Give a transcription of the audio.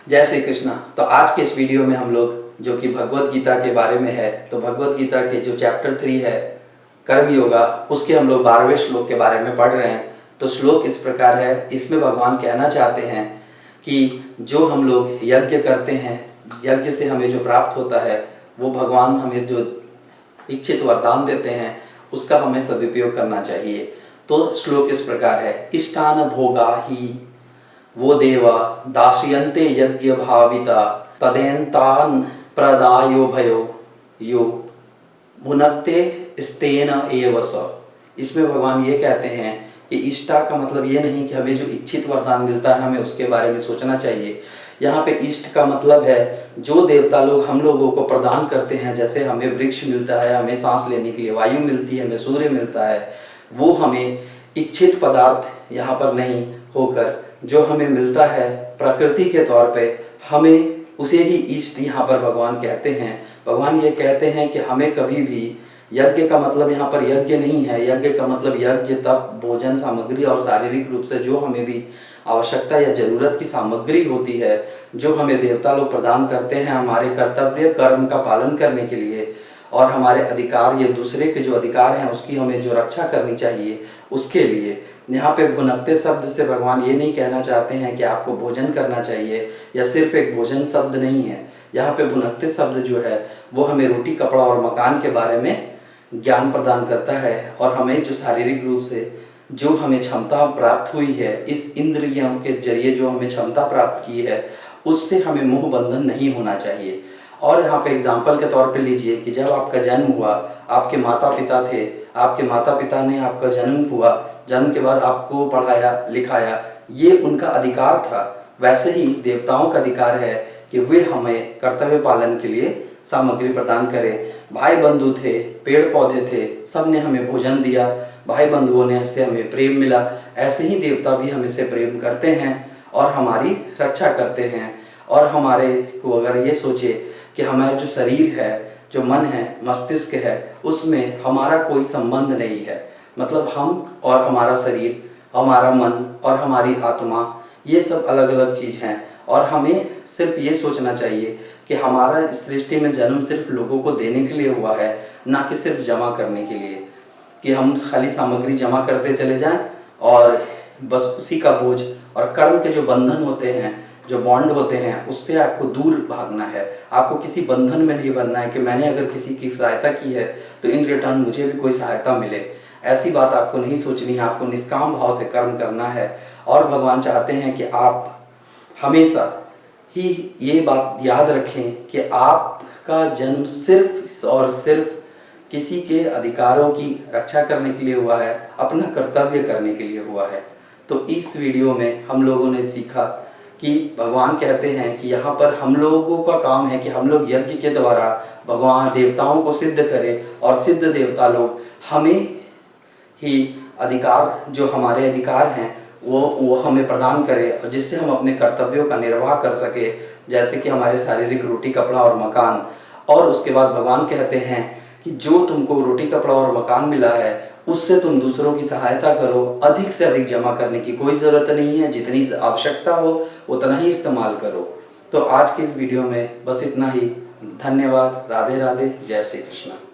जय श्री कृष्णा। तो आज के इस वीडियो में हम लोग जो कि भगवत गीता के बारे में है, तो भगवत गीता के जो चैप्टर 3 है कर्म योगा, उसके हम लोग 12वें श्लोक के बारे में पढ़ रहे हैं। तो श्लोक इस प्रकार है, इसमें भगवान कहना चाहते हैं कि जो हम लोग यज्ञ करते हैं, यज्ञ से हमें जो प्राप्त होता है वो भगवान हमें जो इच्छित वरदान देते हैं उसका हमें सदुपयोग करना चाहिए। तो श्लोक इस प्रकार है, इष्टान भोगा ही वो देवा दास्यन्ते यज्ञ भाविता तदेन्तान प्रदायो भयो यो भुनक्ते स्तेन एव स। इसमें भगवान ये कहते हैं कि इष्टा का मतलब ये नहीं कि हमें जो इच्छित वरदान मिलता है हमें उसके बारे में सोचना चाहिए। यहाँ पे इष्ट का मतलब है जो देवता लोग हम लोगों को प्रदान करते हैं, जैसे हमें वृक्ष मिलता है, हमें सांस लेने के लिए वायु मिलती है, हमें सूर्य मिलता है, वो हमें इच्छित पदार्थ यहाँ पर नहीं होकर जो हमें मिलता है प्रकृति के तौर पे, हमें उसे ही इष्ट यहाँ पर भगवान कहते हैं। भगवान ये कहते हैं कि हमें कभी भी यज्ञ का मतलब यहाँ पर यज्ञ नहीं है, यज्ञ का मतलब यज्ञ तप भोजन सामग्री और शारीरिक रूप से जो हमें भी आवश्यकता या जरूरत की सामग्री होती है जो हमें देवता लोग प्रदान करते हैं हमारे कर्तव्य कर्म का पालन करने के लिए, और हमारे अधिकार या दूसरे के जो अधिकार हैं उसकी हमें जो रक्षा करनी चाहिए उसके लिए। यहाँ पे भुनकते शब्द से भगवान ये नहीं कहना चाहते हैं कि आपको भोजन करना चाहिए, या सिर्फ एक भोजन शब्द नहीं है। यहाँ पे भुनकते शब्द जो है वो हमें रोटी कपड़ा और मकान के बारे में ज्ञान प्रदान करता है, और हमें जो शारीरिक रूप से जो हमें क्षमता प्राप्त हुई है, इस इंद्रियों के जरिए जो हमें क्षमता प्राप्त की है, उससे हमें मोह बंधन नहीं होना चाहिए। और यहाँ पे एग्जाम्पल के तौर पे लीजिए कि जब आपका जन्म हुआ, आपके माता पिता थे, आपके माता पिता ने आपका जन्म हुआ, जन्म के बाद आपको पढ़ाया लिखाया, ये उनका अधिकार था। वैसे ही देवताओं का अधिकार है कि वे हमें कर्तव्य पालन के लिए सामग्री प्रदान करें। भाई बंधु थे, पेड़ पौधे थे, सब ने हमें भोजन दिया, भाई बंधुओं ने से हमें प्रेम मिला। ऐसे ही देवता भी हमें से प्रेम करते हैं और हमारी रक्षा करते हैं। और हमारे को अगर ये सोचे कि हमारा जो शरीर है, जो मन है, मस्तिष्क है, उसमें हमारा कोई संबंध नहीं है, मतलब हम और हमारा शरीर, हमारा मन और हमारी आत्मा, ये सब अलग अलग चीज़ हैं। और हमें सिर्फ ये सोचना चाहिए कि हमारा इस सृष्टि में जन्म सिर्फ लोगों को देने के लिए हुआ है, ना कि सिर्फ जमा करने के लिए, कि हम खाली सामग्री जमा करते चले जाएं और बस उसी का बोझ और कर्म के जो बंधन होते हैं, जो बॉन्ड होते हैं, उससे आपको दूर भागना है। आपको किसी बंधन में नहीं बनना है कि मैंने अगर किसी की सहायता की है तो इन रिटर्न मुझे भी कोई सहायता मिले। ऐसी बात आपको नहीं सोचनी है, आपको निष्काम भाव से कर्म करना है। और भगवान चाहते हैं कि आप हमेशा ही ये बात याद रखें कि आपका जन्म सिर्फ और सिर्फ किसी के अधिकारों की रक्षा करने के लिए हुआ है, अपना कर्तव्य करने के लिए हुआ है। तो इस वीडियो में हम लोगों ने सीखा कि भगवान कहते हैं कि यहाँ पर हम लोगों का काम है कि हम लोग यज्ञ के द्वारा भगवान देवताओं को सिद्ध करें, और सिद्ध देवता लोग हमें ही अधिकार, जो हमारे अधिकार हैं वो हमें प्रदान करें, और जिससे हम अपने कर्तव्यों का निर्वाह कर सके, जैसे कि हमारे शारीरिक रोटी कपड़ा और मकान। और उसके बाद भगवान कहते हैं कि जो तुमको रोटी कपड़ा और मकान मिला है उससे तुम दूसरों की सहायता करो, अधिक से अधिक जमा करने की कोई ज़रूरत नहीं है, जितनी आवश्यकता हो उतना ही इस्तेमाल करो। तो आज के इस वीडियो में बस इतना ही। धन्यवाद। राधे राधे। जय श्री कृष्ण।